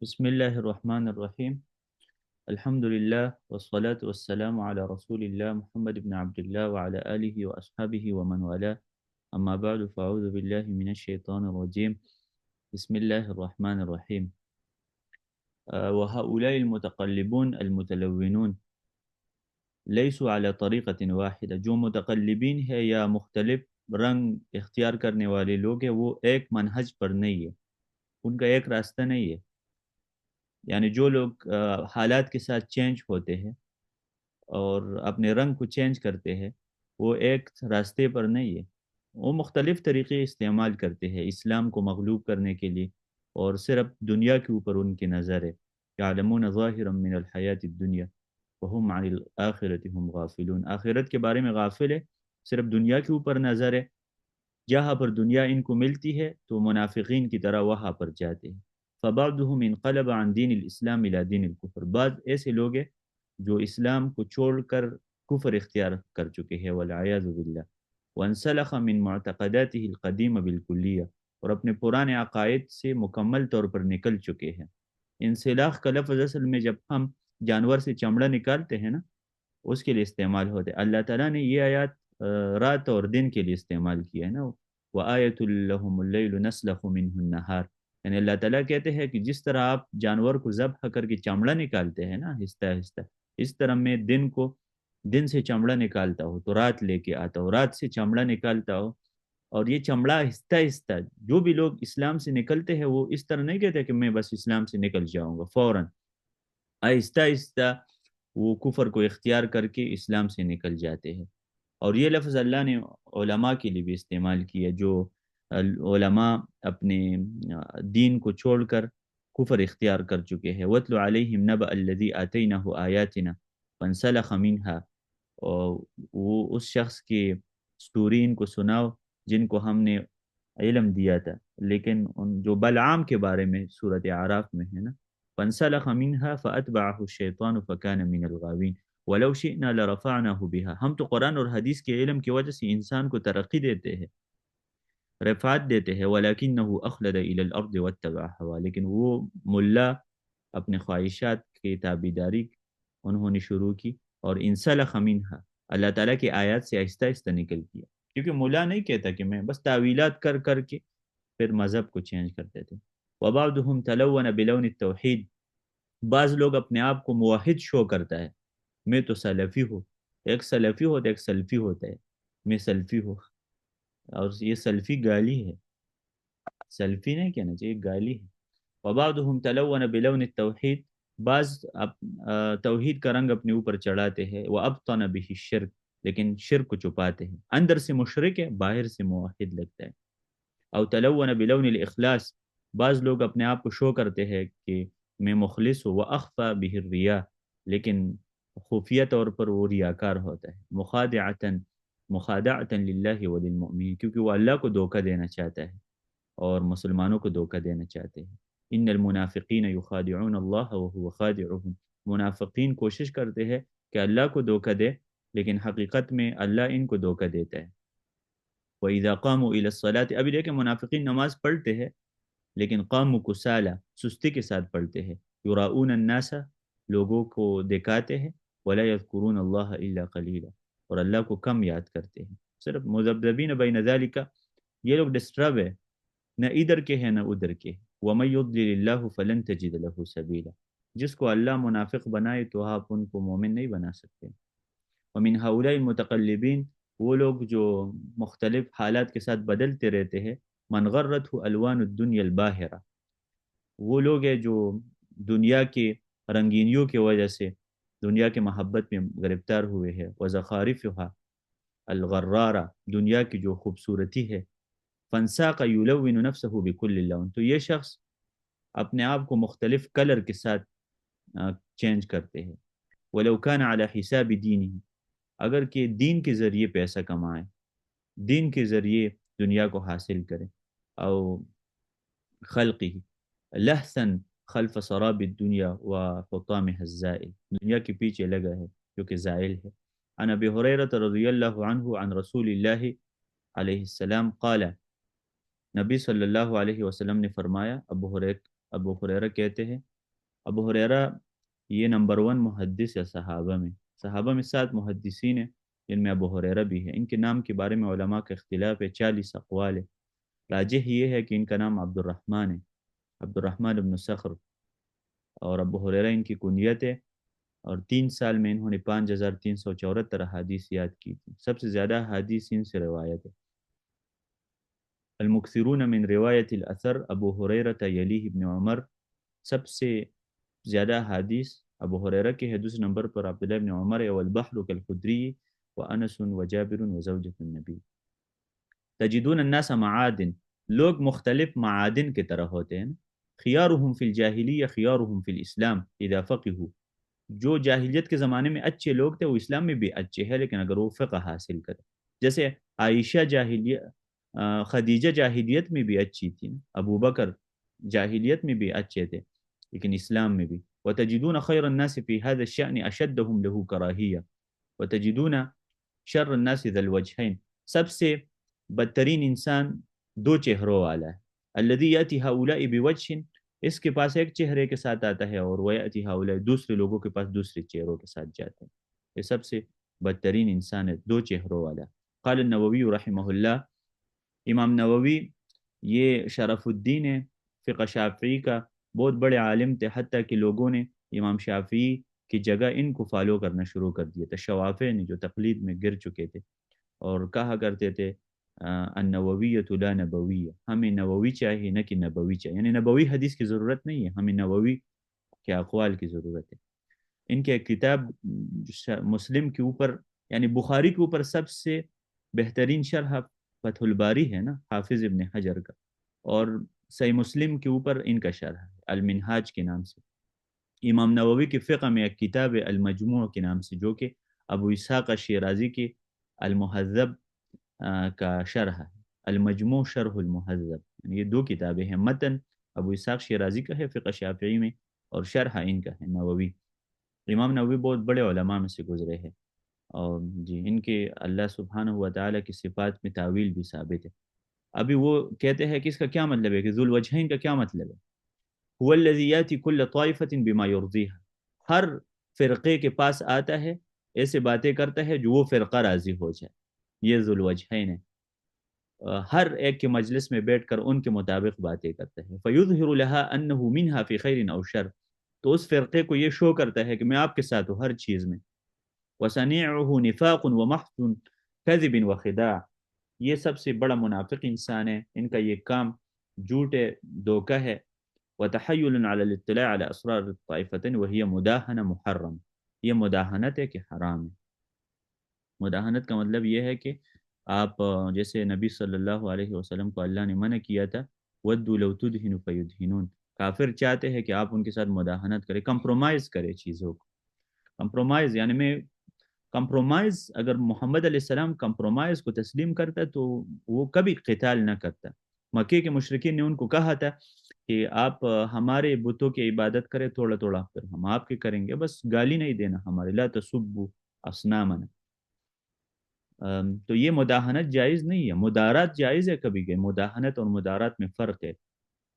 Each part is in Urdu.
بسم الله الرحمن الرحيم. الحمد لله والصلاة والسلام على رسول الله محمد بن عبد الله وعلى آله وأصحابه ومن والاه. أما بعد فأعوذ بالله من الشيطان الرجيم. بسم الله الرحمن الرحيم. وهؤلاء المتقلبون المتلونون ليسوا على طریقة واحدة. جو متقلبین ہے یا مختلف رنگ اختیار کرنے والے لوگ ہیں وہ ایک منہج پر نہیں ہے، ان کا ایک راستہ نہیں ہے. یعنی جو لوگ حالات کے ساتھ چینج ہوتے ہیں اور اپنے رنگ کو چینج کرتے ہیں وہ ایک راستے پر نہیں ہے. وہ مختلف طریقے استعمال کرتے ہیں اسلام کو مغلوب کرنے کے لیے، اور صرف دنیا کے اوپر ان کی نظر ہے. یعلمون ظاہرا من الحیات الدنیا وهم عن الآخرت هم غافلون. آخرت کے بارے میں غافل ہے، صرف دنیا کے اوپر نظر ہے. جہاں پر دنیا ان کو ملتی ہے تو منافقین کی طرح وہاں پر جاتے ہیں. فبعضهم انقلب عن دین الاسلام الى دین الکفر. بعض ایسے لوگ ہیں جو اسلام کو چھوڑ کر کفر اختیار کر چکے ہیں والعیاذ باللہ. وانسلخ من معتقداته القدیمہ بالکلیہ. اور اپنے پرانے عقائد سے مکمل طور پر نکل چکے ہیں. انسلاخ کا لفظ اصل میں جب ہم جانور سے چمڑا نکالتے ہیں نا اس کے لیے استعمال ہوتے ہیں. اللہ تعالیٰ نے یہ آیات رات اور دن کے لیے استعمال کیا ہے نا. وَآیَةٌ لَهُمُ اللَّيْلُ نَسْلَخُ مِنْهُ النَّهَارِ. یعنی اللہ تعالیٰ کہتے ہیں کہ جس طرح آپ جانور کو ذبح کر کے چمڑا نکالتے ہیں نا آہستہ آہستہ، اس طرح میں دن سے چمڑا نکالتا ہو تو رات لے کے آتا ہو، رات سے چمڑا نکالتا ہو. اور یہ چمڑا آہستہ آہستہ جو بھی لوگ اسلام سے نکلتے ہیں وہ اس طرح نہیں کہتے کہ میں بس اسلام سے نکل جاؤں گا فوراً. آہستہ آہستہ وہ کفر کو اختیار کر کے اسلام سے نکل جاتے ہیں. اور یہ لفظ اللہ نے علماء کے لیے بھی استعمال کیا، جو علماء اپنے دین کو چھوڑ کر کفر اختیار کر چکے ہیں. وَاتْلُ عَلَيْهِمْ نَبَأَ الَّذِي آتَيْنَاهُ آيَاتِنَا فَانْسَلَخَ مِنْهَا. اور وہ اس شخص کی سٹوری ان کو سناؤ جن کو ہم نے علم دیا تھا، لیکن ان جو بلعام کے بارے میں صورت اعراف میں ہے نا، فَانْسَلَخَ مِنْهَا فَأَتْبَعَهُ الشَّيْطَانُ فَكَانَ مِنَ الْغَاوِينَ وَلَوْ شِئْنَا لَرَفَعْنَاهُ بِهَا. ہم تو قرآن اور حدیث کے علم کی وجہ سے انسان کو ترقی دیتے ہیں، رفعت دیتے ہیں. وَلَكِنَّهُ أَخْلَدَ إِلَى الْأَرْضِ وَاتَّبَعَ هَوَاهُ. لیکن وہ ملا اپنے خواہشات کی تابعداری انہوں نے شروع کی اور انسلخ منها اللہ تعالیٰ کی آیات سے آہستہ آہستہ نکل کیا. کیونکہ ملا نہیں کہتا کہ میں بس تعویلات کر کر کے پھر مذہب کو چینج کرتے تھے. وَبَعْضُهُمْ تَلَوَّنَ بِلَوْنِ التَّوْحِيدِ. بعض لوگ اپنے آپ کو موحد شو کرتا ہے، میں تو سلفی ہوں. ایک سلفی ہوتا ہے، ایک سلفی ہوتا ہے. میں سلفی ہوں، اور یہ سلفی گالی ہے، سلفی نہیں کہنا چاہیے، گالی ہے. وبعضهم تلون بلون التوحید. بعض توحید کا رنگ اپنے اوپر چڑھاتے ہیں. وابطن به الشرک. لیکن شرک کو چھپاتے ہیں، اندر سے مشرک ہے باہر سے موحد لگتا ہے. او تلون بلون الاخلاص. بعض لوگ اپنے آپ کو شو کرتے ہیں کہ میں مخلص ہوں. واخفى به الریا. لیکن خفیہ طور پر وہ ریاکار ہوتا ہے. مخادعتا للہ وللمؤمنین. کیونکہ وہ اللہ کو دھوکہ دینا چاہتا ہے اور مسلمانوں کو دھوکہ دینا چاہتے ہیں. ان المنافقین یخادعون اللہ وهو خادعهم. منافقین کوشش کرتے ہیں کہ اللہ کو دھوکہ دے، لیکن حقیقت میں اللہ ان کو دھوکہ دیتا ہے. وَإِذَا قَامُوا إِلَى الصَّلَاةِ. ابھی دیکھیں منافقین نماز پڑھتے ہیں لیکن قاموا کسالى، سستی کے ساتھ پڑھتے ہیں. یراؤون الناس، لوگوں کو دکھاتے ہیں. ولا یذکرون اللہ الا قلیلا، اور اللہ کو کم یاد کرتے ہیں. صرف مذبذبین بین ذالک. یہ لوگ ڈسٹرب ہے، نہ ادھر کے ہیں نہ ادھر کے. وَمَن يُضْلِلِ اللَّهُ فَلَن تَجِدَ لَهُ سَبِيلًا. جس کو اللہ منافق بنائے تو آپ ان کو مومن نہیں بنا سکتے. وَمِنْ هَؤُلَاءِ الْمُتَقَلِّبِينَ. وہ لوگ جو مختلف حالات کے ساتھ بدلتے رہتے ہیں. مَنْ غَرَّتْهُ أَلْوَانُ الدُّنْيَا الْبَاهِرَةِ. وہ لوگ ہیں جو دنیا کی رنگینیوں کی وجہ سے دنیا کے محبت میں گرفتار ہوئے ہیں. وَزَخَارِفُهَا الْغَرَّارَةِ. دنیا کی جو خوبصورتی ہے. فنساق یلون نفسه بكل اللون. تو یہ شخص اپنے آپ کو مختلف کلر کے ساتھ چینج کرتے ہیں. ولو كان على حساب دینه. اگر کہ دین کے ذریعے پیسہ کمائے، دین کے ذریعے دنیا کو حاصل کرے. او خلقه لحسن خلف سراب الدنیا وحطامها الزائل. دنیا کے پیچھے لگا ہے جو کہ زائل ہے. عن ابی ہریرہ رضی اللہ عنہ عن رسول اللہ علیہ السلام قال. نبی صلی اللہ علیہ وسلم نے فرمایا، ابو ابو ہریرہ کہتے ہیں، ابو ہریرہ یہ نمبر ون محدث ہے صحابہ میں 7 محدثین ہیں جن میں ابو ہریرہ بھی ہے۔ ان کے نام کے بارے میں علماء کا اختلاف ہے، 40 اقوال ہے۔ راجح یہ ہے کہ ان کا نام عبد الرحمن ہے، عبد الرحمن بن صخر، اور ابو ہریرہ ان کی کنیت ہے، اور 3 سال میں انہوں نے 5374 احادیث یاد کی تھی۔ سب سے زیادہ احادیث ان سے روایت ہے۔ المکثرون من روایت الاثر ابو ہریرہ یلیہ ابن عمر، سب سے زیادہ احادیث ابو ہریرہ کے ہے، دوسرے نمبر پر عبداللہ ابن عمر ہے، والبحر کالخدری وانس وجابر وزوجۃ النبی۔ تجدون الناس معادن، لوگ مختلف معادن کی طرح ہوتے ہیں، خیارهم فی الجاہلیہ خیارهم فی الاسلام اذا فقہوا، جو جاہلیت کے زمانے میں اچھے لوگ تھے وہ اسلام میں بھی اچھے ہیں لیکن اگر وہ فقہ حاصل کرے، جیسے عائشہ خدیجہ جاہلیت میں بھی اچھی تھی، ابو بکر جاہلیت میں بھی اچھے تھے لیکن اسلام میں بھی۔ وتجدون خیر الناس فی هذا الشأن اشدهم له کراہیہ وتجدون شر الناس ذا الوجہین، سب سے بدترین انسان 2 چہروں والا ہے، الذی یأتی هؤلاء بوجہ، اس کے پاس ایک چہرے کے ساتھ آتا ہے، اور ویأتی هؤلاء دوسرے لوگوں کے پاس دوسرے چہروں کے ساتھ جاتا ہے۔ یہ سب سے بدترین انسان ہے، 2 چہروں والا۔ قال النووی رحمہ اللہ، امام نووی یہ شرف الدین ہے، فقہ شافعی کا بہت بڑے عالم تھے، حتیٰ کہ لوگوں نے امام شافعی کی جگہ ان کو فالو کرنا شروع کر دیا تھا، شوافع نے جو تقلید میں گر چکے تھے، اور کہا کرتے تھے النوویۃ لا نبویہ، ہمیں نووی چاہیے نہ کہ نبوی چاہیے، یعنی نبوی حدیث کی ضرورت نہیں ہے، ہمیں نووی کے اقوال کی ضرورت ہے۔ ان کے کتاب مسلم کے اوپر یعنی بخاری کے اوپر سب سے بہترین شرح فتح الباری ہے نا حافظ ابن حجر کا، اور صحیح مسلم کے اوپر ان کا شرح ہے المنہاج کے نام سے۔ امام نووی کی فقہ میں ایک کتاب ہے المجموع کے نام سے، جو کہ ابو اسحاق شیرازی کی المہذب کا شرح ہے، المجموع شرح المہذب، یعنی یہ 2 کتابیں ہیں، متن ابو اسحاق شیرازی کا ہے فقہ شافعی میں، اور شرح ان کا ہے نووی۔ امام نووی بہت بڑے علماء میں سے گزرے ہیں، اور جی ان کے اللہ سبحانہ و تعالیٰ کی صفات میں تعویل بھی ثابت ہے۔ ابھی وہ کہتے ہیں کہ اس کا کیا مطلب ہے، کہ ذو الوجہین کا کیا مطلب ہے؟ هو الذی یاتی کل طائفۃ بما یرضیہا، ہر فرقے کے پاس آتا ہے، ایسے باتیں کرتا ہے جو وہ فرقہ راضی ہو جائے، یہ ذو الوجہین ہے۔ ہر ایک کے مجلس میں بیٹھ کر ان کے مطابق باتیں کرتا ہے، فیظہر لہا انہ منہا فی خیر او شر، تو اس فرقے کو یہ شو کرتا ہے کہ میں آپ کے ساتھ ہوں ہر چیز میں۔ وصنیعہ نفاق ومحض کذب وخداع، یہ سب سے بڑا منافق انسان ہے، ان کا یہ کام جھوٹ ہے، دھوکہ ہے۔ وتحیل علی الاطلاع علی اسرار الطائفتین وہی مداہنہ محرم، یہ مداہنت ہے کہ حرام ہے۔ مداہنت کا مطلب یہ ہے کہ آپ جیسے نبی صلی اللہ علیہ وسلم کو اللہ نے منع کیا تھا، ودوا لو تدہن فیدہنون، کافر چاہتے ہیں کہ آپ ان کے ساتھ مداہنت کریں، کمپرومائز کریں چیزوں کو۔ کمپرومائز یعنی میں کمپرومائز، اگر محمد علیہ السلام کمپرومائز کو تسلیم کرتا تو وہ کبھی قتال نہ کرتا۔ مکے کے مشرکین نے ان کو کہا تھا کہ آپ ہمارے بتوں کی عبادت کریں تھوڑا تھوڑا، پھر ہم آپ کے کریں گے، بس گالی نہیں دینا ہمارے، لا تسبوا اصنامنا۔ تو یہ مداہنت جائز نہیں ہے، مدارات جائز ہے کبھی کہ، مداہنت اور مدارات میں فرق ہے۔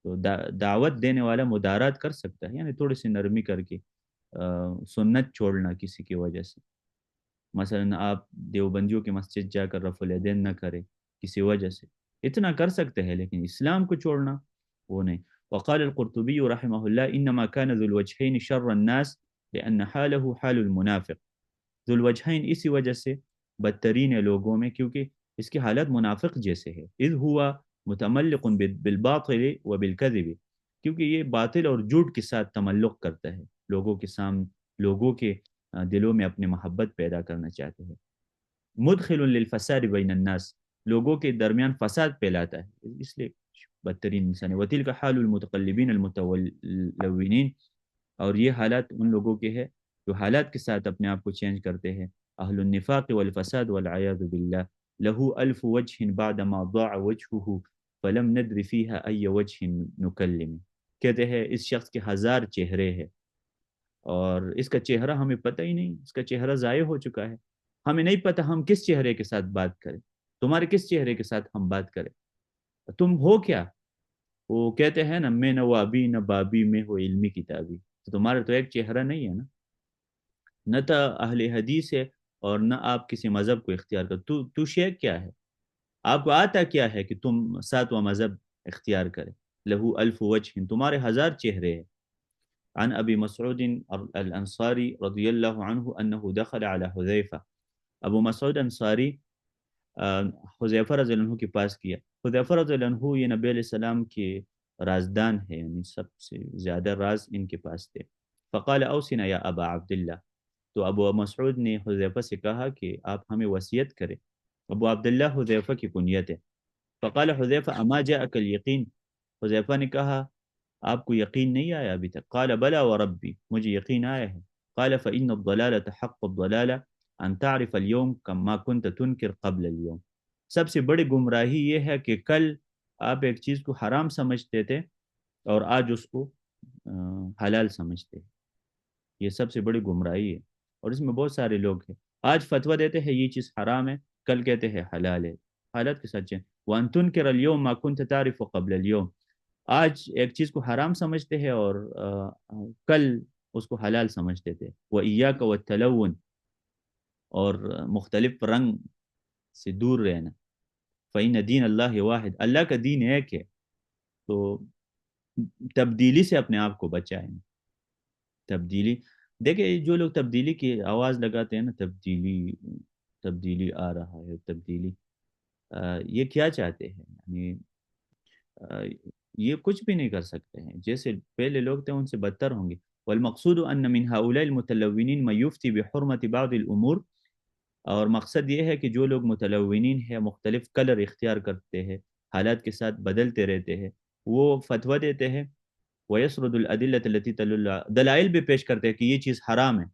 تو دعوت دینے والا مدارات کر سکتا ہے، یعنی تھوڑی سی نرمی کر کے سنت چھوڑنا کسی کی وجہ سے، مثلا آپ دیوبندیوں کی مسجد جا کر رفع الیدین نہ کرے کسی وجہ سے، اتنا کر سکتے ہیں، لیکن اسلام کو چھوڑنا وہ نہیں۔ وقال القرطبی رحمہ اللہ انما كان ذو الوجہین شر الناس لان حاله حال المنافق، ذو الوجہین اسی وجہ سے بدترین ہے لوگوں میں کیونکہ اس کی حالت منافق جیسے ہے، اذ ہوا متملق بالباطل وبالکذب، کیونکہ یہ باطل اور جھوٹ کے ساتھ تملق کرتا ہے، لوگوں کے سامنے، لوگوں کے دلوں میں اپنی محبت پیدا کرنا چاہتے ہیں۔ مدخل للفساد بین الناس، لوگوں کے درمیان فساد پھیلاتا ہے، اس لیے بدترین انسان ہے۔ وتلک حال المتقلبین المتلونین، اور یہ حالات ان لوگوں کے ہے جو حالات کے ساتھ اپنے آپ کو چینج کرتے ہیں، اہل النفاق والفساد والعیاذ باللہ، لہو الف وجہ بعد ما ضاع وجہہ فلم ندر فیہا ای وجہ نکلم، کہتے ہیں اس شخص کے 1000 چہرے ہیں اور اس کا چہرہ ہمیں پتہ ہی نہیں، اس کا چہرہ ضائع ہو چکا ہے، ہمیں نہیں پتہ ہم کس چہرے کے ساتھ بات کریں، تمہارے کس چہرے کے ساتھ ہم بات کریں، تم ہو کیا، وہ کہتے ہیں نا میں نوابی نہ بابی میں ہو علمی کتابی، تو تمہارا تو ایک چہرہ نہیں ہے نا، نہ تو اہل حدیث ہے اور نہ آپ کسی مذہب کو اختیار کر، تو شیخ کیا ہے؟ آپ کو آتا کیا ہے کہ تم ساتواں مذہب اختیار کرے؟ لہو الف وجہ، تمہارے ہزار چہرے ہیں۔ عن ابی مسعود الانصاری رضی اللہ عنہ انہ دخل علی حذیفہ، ابو مسعود انصاری حذیفہ رضی اللہ عنہ کے پاس کیا۔ حذیفہ رضی اللہ عنہ یہ نبی علیہ السلام کے رازدان ہے، یعنی سب سے زیادہ راز ان کے پاس تھے۔ فقال اوصنا یا ابا عبداللہ، تو ابو مسعود نے حذیفہ سے کہا کہ آپ ہمیں وصیت کریں۔ ابو عبداللہ حذیفہ کی کنیت ہے۔ فقال حذیفہ اما جاءک الیقین، حذیفہ نے کہا آپ کو یقین نہیں آیا ابھی تک؟ قال بلا وربی، مجھے یقین آیا ہے۔ قال فإن الضلالة حق الضلالة ان تعرف اليوم كما كنت تنکر قبل اليوم، سب سے بڑی گمراہی یہ ہے کہ کل آپ ایک چیز کو حرام سمجھتے تھے اور آج اس کو حلال سمجھتے ہیں، یہ سب سے بڑی گمراہی ہے۔ اور اس میں بہت سارے لوگ ہیں آج فتویٰ دیتے ہیں یہ چیز حرام ہے، کل کہتے ہیں حلال ہے، حالات کے سچ ہیں۔ وَأَن تُنْكِرَ الْيَوْمَ مَا كُنْتَ تَعْرِفُ قَبْلَ الْيَوْمِ، آج ایک چیز کو حرام سمجھتے ہیں اور کل اس کو حلال سمجھتے تھے۔ وَإِيَّاكَ وَالتَّلَوُّنَ، اور مختلف رنگ سے دور رہنا۔ فَإِنَّ دِينَ اللَّهِ واحد، اللہ کا دین ایک ہے، تو تبدیلی سے اپنے آپ کو بچائیں۔ تبدیلی، دیکھیں جو لوگ تبدیلی کی آواز لگاتے ہیں نا، تبدیلی تبدیلی آ رہا ہے تبدیلی، یہ کیا چاہتے ہیں؟ یعنی یہ کچھ بھی نہیں کر سکتے ہیں، جیسے پہلے لوگ تھے ان سے بدتر ہوں گے۔ والمقصود ان من هؤلاء المتلونین من یفتی بحرمت بعض الامور، اور مقصد یہ ہے کہ جو لوگ متلونین ہیں، مختلف کلر اختیار کرتے ہیں، حالات کے ساتھ بدلتے رہتے ہیں، وہ فتویٰ دیتے ہیں۔ وَيَسْرُدُ الْأَدِلَّةَ الَّتِي تَدُلُّ، دلائل بھی پیش کرتے ہیں کہ یہ چیز حرام ہے،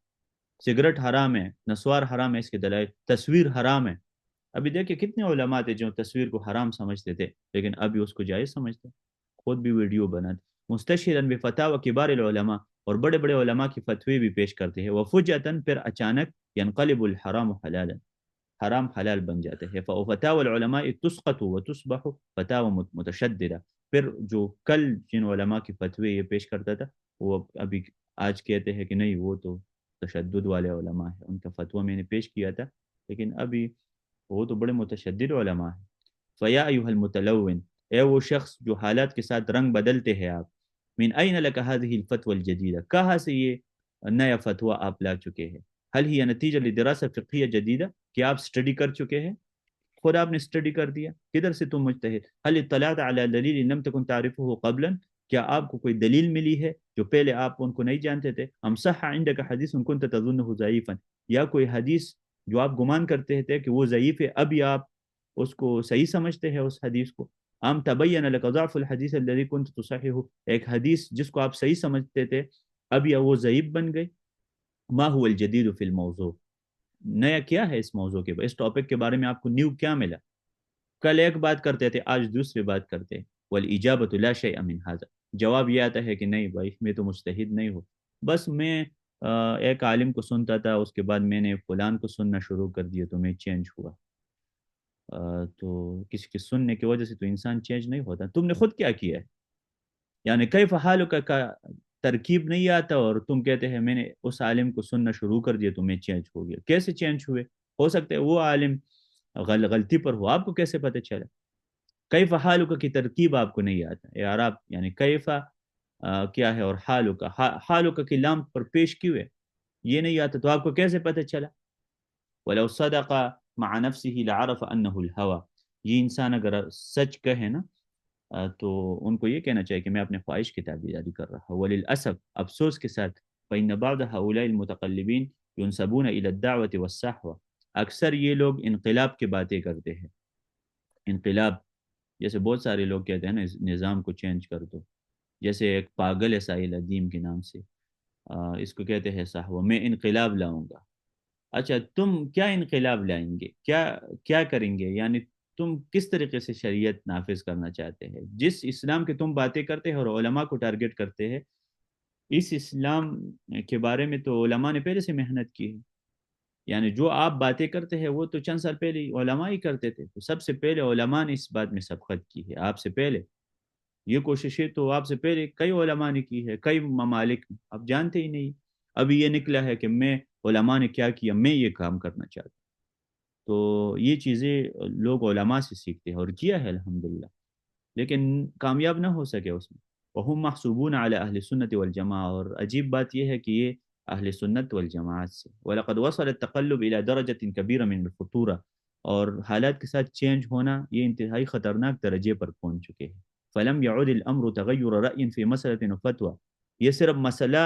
سگریٹ حرام ہے، نسوار حرام ہے، اس کے دلائل، تصویر حرام ہے۔ ابھی دیکھیں کتنے علماء تھے جو تصویر کو حرام سمجھتے تھے لیکن ابھی اس کو جائز سمجھتے ہیں، خود بھی ویڈیو بناتے، مستشہداً بفتاوی کبار العلماء، اور بڑے بڑے علماء کی فتوی بھی پیش کرتے ہیں۔ وفجأة، پھر اچانک، ینقلب الحرام حلالا، حرام حلال بن جاتے ہیں۔ ففتاوی العلماء تسقط وتصبح فتاوی متشددہ، پھر جو کل جن علماء کی فتوی یہ پیش کرتا تھا وہ ابھی آج کہتے ہیں کہ نہیں وہ تو تشدد والے علماء ہیں، ان کا فتویٰ میں نے پیش کیا تھا لیکن ابھی وہ تو بڑے متشدد علماء ہیں۔ فیا ایھا المتلون، اے وہ شخص جو حالات کے ساتھ رنگ بدلتے ہیں آپ، من این لک هذه الفتوى الجدیدہ، کہاں سے یہ نیا فتویٰ آپ لا چکے ہیں؟ هل هي نتیجہ لدراسہ فقہیہ جدیدہ، کہ آپ سٹڈی کر چکے ہیں، خود آپ نے سٹڈی کر دیا، کدھر سے تم مجتہد؟ هل اطلعت على دلیل لم تكن تعرفه قبلا، کیا آپ کو کوئی دلیل ملی ہے جو پہلے آپ ان کو نہیں جانتے تھے؟ ام صح عندك حدیث كنت تظنه ضعیفا، یا کوئی حدیث جو آپ گمان کرتے تھے کہ وہ ضعیف ہے ابھی آپ اس کو صحیح سمجھتے ہیں اس حدیث کو؟ ام تبین لك ضعف الحدیث الذي كنت تصححه، ایک حدیث جس کو آپ صحیح سمجھتے تھے ابھی وہ ضعیف بن گئی۔ ما هو الجدید فی الموضوع، نیا کیا ہے اس موضوع کے اس ٹاپک کے بارے میں آپ کو نیو کیا ملا؟ کل ایک بات کرتے تھے آج دوسری بات کرتے ہیں۔ والاجابۃ لا شیء من هذا، جواب یہ آتا ہے کہ نہیں بھائی میں تو مجتہد نہیں ہوں، بس میں ایک عالم کو سنتا تھا، اس کے بعد میں نے فلان کو سننا شروع کر دیا تو میں چینج ہوا۔ تو کسی کے سننے کی وجہ سے تو انسان چینج نہیں ہوتا، تم نے خود کیا کیا ہے؟ یعنی کیف حالک کا ترکیب نہیں آتا اور تم کہتے ہیں میں نے اس عالم کو سننا شروع کر دیا تو میں چینج ہو گیا، کیسے چینج ہوئے؟ ہو سکتا ہے وہ عالم غلطی پر ہو، آپ کو کیسے پتہ چلا؟ کیف حالک کی ترکیب آپ کو نہیں آتا یار، آپ یعنی کیف کیا ہے اور حالک، حالک کی لام پر پیش کیوں ہے یہ نہیں آتا تو آپ کو کیسے پتہ چلا؟ ولو صدق مع نفسه لعرف انه الهوى، یہ انسان اگر سچ کہے نا تو ان کو یہ کہنا چاہیے کہ میں اپنے خواہش کی تابعداری کر رہا ہوں۔ وللاسف، افسوس کے ساتھ، فإن بعض هؤلاء المتقلبین ينسبون الى الدعوة والصحوة، اکثر یہ لوگ انقلاب کی باتیں کرتے ہیں۔ انقلاب، جیسے بہت سارے لوگ کہتے ہیں نا نظام کو چینج کر دو، جیسے ایک پاگل ہے ساحل ادیم کے نام سے، اس کو کہتے ہیں صحوہ، میں انقلاب لاؤں گا۔ اچھا تم کیا انقلاب لائیں گے؟ کیا کیا کریں گے؟ یعنی تم کس طریقے سے شریعت نافذ کرنا چاہتے ہیں؟ جس اسلام کے تم باتیں کرتے ہیں اور علماء کو ٹارگٹ کرتے ہیں، اس اسلام کے بارے میں تو علماء نے پہلے سے محنت کی ہے، یعنی جو آپ باتیں کرتے ہیں وہ تو چند سال پہلے علماء ہی کرتے تھے، تو سب سے پہلے علماء نے اس بات میں سبقت کی ہے آپ سے پہلے۔ یہ کوششیں تو آپ سے پہلے کئی علماء نے کی ہے، کئی ممالک میں، آپ جانتے ہی نہیں. ابھی یہ نکلا ہے کہ میں علماء نے کیا کیا، میں یہ کام کرنا چاہتا ہوں. تو یہ چیزیں لوگ علماء سے سیکھتے ہیں اور کیا ہے الحمدللہ، لیکن کامیاب نہ ہو سکے اس میں. وہم محسوبون علی اہل سنت والجماعہ، اور عجیب بات یہ ہے کہ یہ اہل سنت والجماعت سے. وَلَقَدْ وَصَلَ التَّقَلُّبْ إِلَى دَرَجَةٍ كَبِيرَةٍ مِنْ الْخُطُورَةِ، اور حالات کے ساتھ چینج ہونا یہ انتہائی خطرناک درجے پر پہنچ چکے ہیں. فَلَمْ يَعُدِ الْأَمْرُ تَغَيُّرَ رَأْيٍ فِي مَسْأَلَةٍ وَفَتْوَى، یہ صرف مسئلہ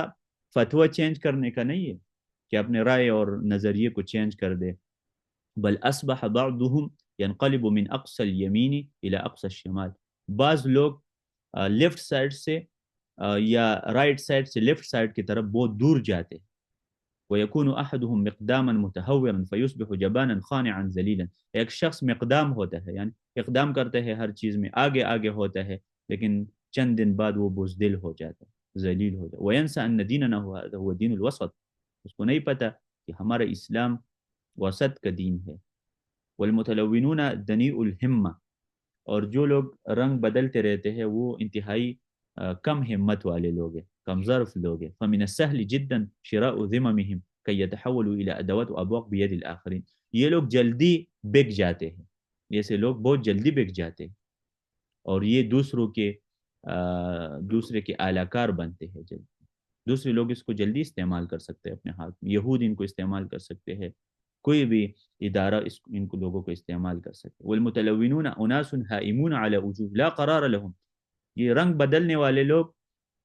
فتویٰ چینج کرنے کا نہیں ہے کہ اپنے رائے اور نظریے کو چینج کر دے، بل اصبح بعضهم ينقلب من اقصى اليمين الى اقصى الشمال. بعض لوگ لیفٹ سائڈ سے یا رائٹ سائڈ سے لیفٹ سائڈ کی طرف بہت دور جاتے ہیں. ويكون احدهم مقداما متهورا فيصبح جبانا خانعا ذليلا. ایک شخص مقدام ہوتا ہے، یعنی اقدام کرتا ہے ہر چیز میں، آگے آگے ہوتا ہے، لیکن چند دن بعد وہ بزدل ہو جاتا ہے، ذلیل ہو جاتا ہے. وينسى ان ديننا هو دين الوسط، اس کو نہیں پتہ کہ ہمارا اسلام وسط کا دین ہے. والمتلونون دنیء الہمہ، اور جو لوگ رنگ بدلتے رہتے ہیں وہ انتہائی کم ہمت والے لوگ ہیں، کم ظرف لوگ ہیں. فمن السهل جدا شراء ذممهم كي يتحولوا الى ادوات وابواق بيد الاخرين. یہ لوگ جلدی بک جاتے ہیں، ایسے لوگ بہت جلدی بک جاتے ہیں، اور یہ دوسرے کے اعلی کار بنتے ہیں جلدی. دوسرے لوگ اس کو جلدی استعمال کر سکتے ہیں اپنے ہاتھ میں، یہود ان کو استعمال کر سکتے ہیں، کوئی بھی ادارہ ان کو لوگوں کو استعمال کر سکتے. والمتلونون اناس ہائمون علی وجوہ لا قرار لهم، یہ رنگ بدلنے والے لوگ،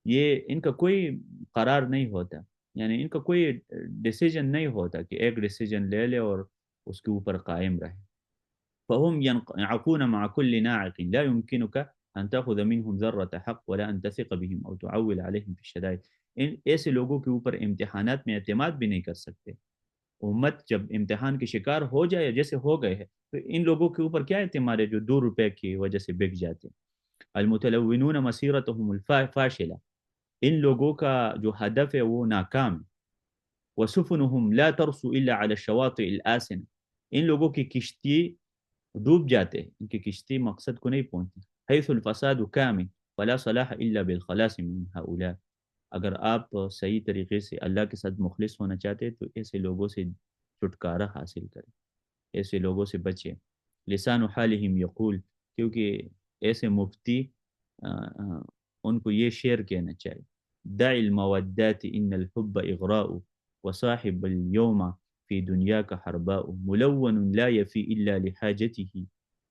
یہ ان کا کوئی قرار نہیں ہوتا، یعنی ان کا کوئی ڈیسیجن نہیں ہوتا کہ ایک ڈیسیجن لے لے اور اس کے اوپر قائم رہے. فهم ينعقون مع كل ناعق لا يمكنك ان تاخذ منهم ذره حق ولا ان تثق بهم او تعول عليهم في الشدائد. ان ایسے لوگوں کے اوپر امتحانات میں اعتماد بھی نہیں کر سکتے. امت جب امتحان کے شکار ہو جائے جیسے ہو گئے ہیں تو ان لوگوں کے اوپر کیا اعتماد ہے جو 2 روپے کی وجہ سے بک جاتے ہیں. المتلونون مسیرتهم الفاشلہ، ان لوگوں کا جو ہدف ہے وہ ناکام ہے. وسفنهم لا ترسو الا على الشواطئ الآسنة، ان لوگوں کی کشتی ڈوب جاتے ہیں، ان کی کشتی مقصد کو نہیں پہنچتی. حیث الفساد کامل فلا صلاح الا بالخلاص من هؤلاء، اگر آپ صحیح طریقے سے اللہ کے ساتھ مخلص ہونا چاہتے ہیں تو ایسے لوگوں سے چھٹکارا حاصل کریں، ایسے لوگوں سے بچیں. لسان حالہم یقول، کیونکہ ایسے مفتی ان کو یہ شعر کہنا چاہیے: دع المودات ان الحب اغراء وصاحب اليوم في دنياك حرباء ملون لا يفي الا لحاجته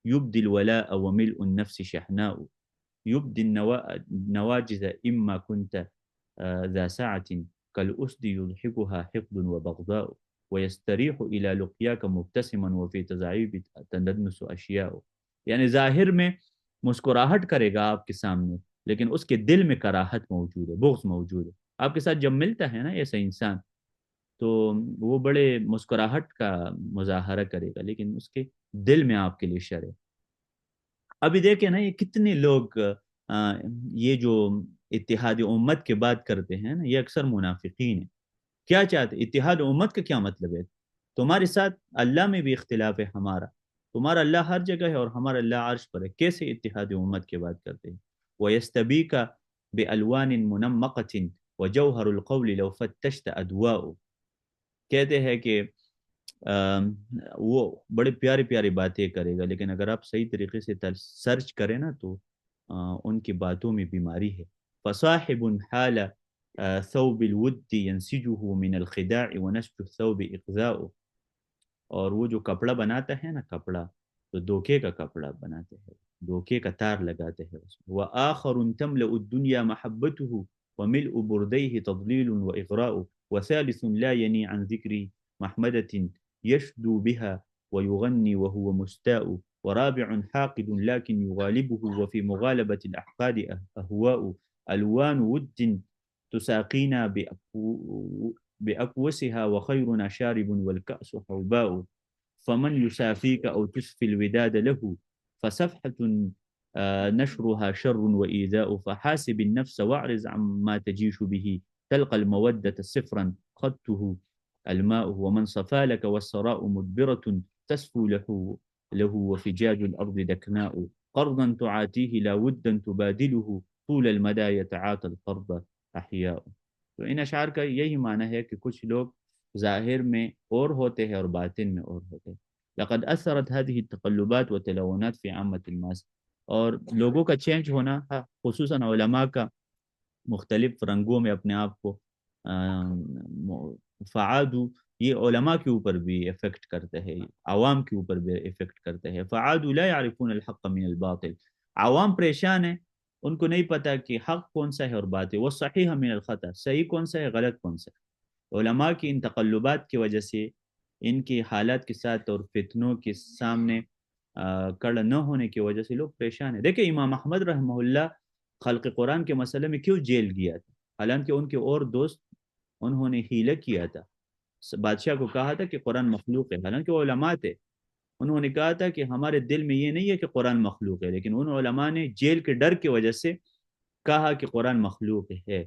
يبدي الولاء وملء النفس شحناء يبدي النواجذ اما كنت ذا ساعة كالأسد يضحكها حقد وبغضاء ويستريح إلى لقياك مبتسما وفي تزعيب تندنس أشياء. یعنی ظاہر میں مسکراہٹ کرے گا آپ کے سامنے، لیکن اس کے دل میں کراہت موجود ہے، بغض موجود ہے. آپ کے ساتھ جب ملتا ہے نا ایسا انسان تو وہ بڑے مسکراہٹ کا مظاہرہ کرے گا، لیکن اس کے دل میں آپ کے لیے شر ہے. ابھی دیکھیں نا یہ کتنے لوگ یہ جو اتحاد امت کے بات کرتے ہیں نا، یہ اکثر منافقین ہیں. کیا چاہتے؟ اتحاد امت کا کیا مطلب ہے؟ تمہارے ساتھ اللہ میں بھی اختلاف ہے ہمارا، تمہارا اللہ ہر جگہ ہے اور ہمارا اللہ عرش پر ہے، کیسے اتحاد امت کی بات کرتے ہیں؟ وَيَسْتَبِيكَ بِأَلْوَانٍ مُنَمَّقَةٍ وَجَوْهَرُ الْقَوْلِ لَوْ فَتَّشْتَ أَدْوَاءُ. کہتے ہیں کہ وہ بڑے پیاری پیاری باتیں کرے گا، لیکن اگر آپ صحیح طریقے سے سرچ کریں نا تو ان کی باتوں میں بیماری ہے. فصاحب حال ثوب الود ينسجه من الخداع ونسج الثوب اقزاء، اور وہ جو کپڑا بناتا ہے نا، کپڑا تو دھوکے کا کپڑا بناتے ہیں، دھوکے کا تار لگاتے ہیں اس میں. وآخر تملأ الدنيا محبته وملء برديه تضليل وإغراء وثالث لا يني عن ذكر محمدة يشدو بها ويغني وهو مستاء ورابع حاقد لكن يغالبه وفي مغالبة الأحقاد أهواء ألوان ود تساقينا بأكوسها وخيرنا شارب والكأس حوباء فمن يسافيك أو تسفي الوداد له فصفحة نشرها شر وإيذاء فحاسب النفس واعرض عما تجيش به تلقى المودة صفرا خدته الماء ومن صفى لك والسراء مدبرة تسفو له وفجاج الأرض دكناء قرضا تعاتيه لا ودا تبادله طول المدى يتعاطى القرض احیاء. تو ان اشعار کا یہی معنی ہے کہ کچھ لوگ ظاہر میں اور ہوتے ہیں اور باطن میں اور ہوتے ہیں. لقد اثرت هذه التقلبات والتلونات في عامة الناس. اور لوگوں کا چینج ہونا خصوصاً علماء کا مختلف رنگوں میں اپنے آپ کو فعادو، یہ علماء کے اوپر بھی افیکٹ کرتا ہے، عوام کے اوپر بھی افیکٹ کرتا ہے. فعادو لا يعرفون الحق من الباطل. عوام پریشان ہیں، ان کو نہیں پتا کہ حق کون سا ہے اور باطل، وہ صحیح من الخطا، صحیح کون سا ہے غلط کون سا ہے. علماء کی ان تقلبات کی وجہ سے، ان کی حالات کے ساتھ اور فتنوں کے سامنے کڑا نہ ہونے کی وجہ سے لوگ پریشان ہیں. دیکھیں امام احمد رحمہ اللہ خلق قرآن کے مسئلے میں کیوں جیل گیا تھا، حالانکہ ان کے اور دوست انہوں نے ہیلہ کیا تھا، بادشاہ کو کہا تھا کہ قرآن مخلوق ہے، حالانکہ وہ علماء تھے. انہوں نے کہا تھا کہ ہمارے دل میں یہ نہیں ہے کہ قرآن مخلوق ہے، لیکن ان علماء نے جیل کے ڈر کی وجہ سے کہا کہ قرآن مخلوق ہے،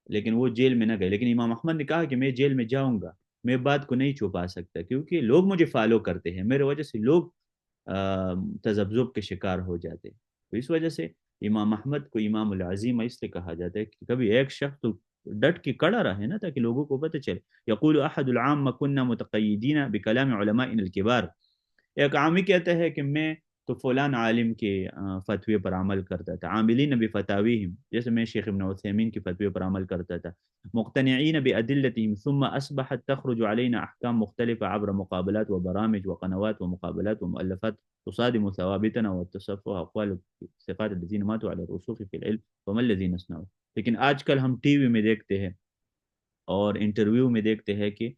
لیکن وہ جیل میں نہ گئے. لیکن امام احمد نے کہا کہ میں جیل میں جاؤں گا، میں بات کو نہیں چھپا سکتا، کیونکہ لوگ مجھے فالو کرتے ہیں، میرے وجہ سے لوگ تذبذب کے شکار ہو جاتے ہیں. تو اس وجہ سے امام احمد کو امام العظیم اس لیے کہا جاتا ہے کہ کبھی ایک شخص تو ڈٹ کے کڑا رہے نا، تاکہ لوگوں کو پتہ چلے. یقول احد العام كنا متقیدین بکلام علمائنا الکبار. ایک عامی کہتا ہے کہ میں تو فلان عالم کے فتوے پر عمل کرتا تھا، عاملین بفتاویہم، جیسے میں شیخ ابن عثیمین کی فتوے پر عمل کرتا تھا، مقتنعین بأدلتہم، ثم اصبحت تخرج علینا احکام مختلفة عبر مقابلات وبرامج وقنوات ومقابلات ومؤلفات تصادم ثوابتنا وتصفها اقوال الثقات الذين ماتوا على الرسوخ في العلم وما الذي نصنعه. لیکن آج کل ہم ٹی وی میں دیکھتے ہیں اور انٹرویو میں دیکھتے ہیں کہ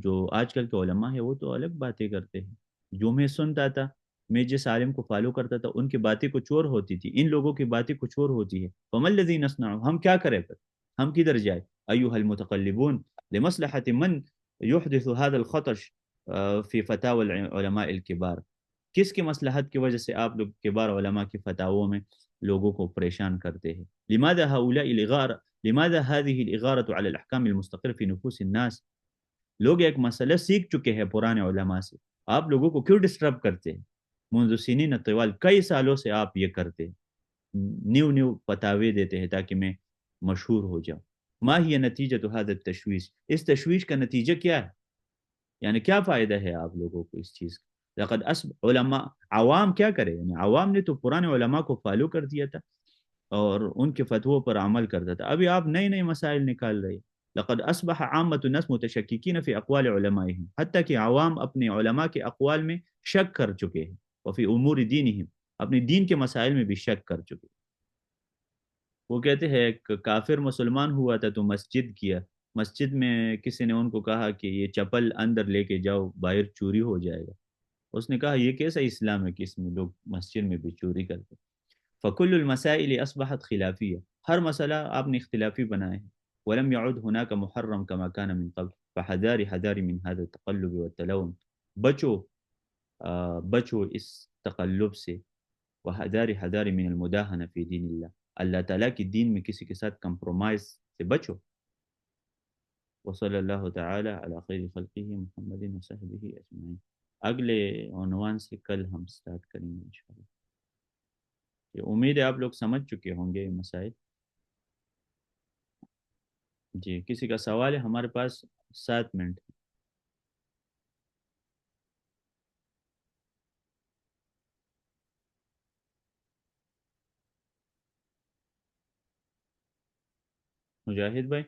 جو آج کل کے علماء ہیں وہ تو الگ باتیں کرتے ہیں. جو میں سنتا تھا، میں جس عالم کو فالو کرتا تھا، ان کی باتیں کچھ اور ہوتی تھی، ان لوگوں کی باتیں کچھ اور ہوتی ہے. فما الذی نصنع، ہم کیا کریں پھر، ہم کدھر جائے. ایها المتقلبون لمصلحة من يحدث هذا الخطش في فتاوى العلماء الكبار. کس کی مصلحت کی وجہ سے آپ لوگ کبار علماء کی فتاووں میں لوگوں کو پریشان کرتے ہیں. لماذا هؤلاء الإغارة، لماذا هذه الإغارة على الأحكام المستقر في نفوس الناس. لوگ ایک مسئلہ سیکھ چکے ہیں پرانے علماء سے، آپ لوگوں کو کیوں ڈسٹرب کرتے ہیں. منذ سنین طوال، کئی سالوں سے آپ یہ کرتے ہیں، نیو نیو فتاوی دیتے ہیں تاکہ میں مشہور ہو جاؤں. ما ہی نتیجہ تو هذا التشویش، اس تشویش کا نتیجہ کیا ہے، یعنی کیا فائدہ ہے آپ لوگوں کو اس چیز کا. لقد علماء، عوام کیا کرے، یعنی عوام نے تو پرانے علماء کو فالو کر دیا تھا اور ان کے فتووں پر عمل کرتا تھا، ابھی آپ نئے نئے مسائل نکال رہے. لقد اصبح عامة الناس متشککین فی اقوال علمائهم، حتیٰ کہ عوام اپنے علماء کے اقوال میں شک کر چکے ہیں، وفی امور دینہم، اپنے دین کے مسائل میں بھی شک کر چکے ہیں. وہ کہتے ہیں ایک کافر مسلمان ہوا تھا تو مسجد کیا، مسجد میں کسی نے ان کو کہا کہ یہ چپل اندر لے کے جاؤ، باہر چوری ہو جائے گا. اس نے کہا یہ کیسا اسلام ہے کہ اس میں لوگ مسجد میں بھی چوری کرتے. فکل المسائل اصبحت خلافیہ، ہر مسئلہ آپ نے اختلافی بنائے ہیں. ولم يعد هناك محرم كما كان من قبل فحذار حذار من هذا التقلب والتلون. بچو بچو اس تقلب سے، وحذار حذار من المداهنة في دین اللہ، اللہ تعالیٰ کی دین میں کسی کے ساتھ کمپرومائز سے بچو. وصلی اللہ تعالی علی خیر خلقہ محمد وصحبہ اجمعین. اگلے عنوان سے کل ہم سٹارٹ کریں گے انشاءاللہ. یہ امید ہے آپ لوگ سمجھ چکے ہوں گے یہ مسائل. جی کسی کا سوال ہے، ہمارے پاس 7 منٹ. مجاہد بھائی.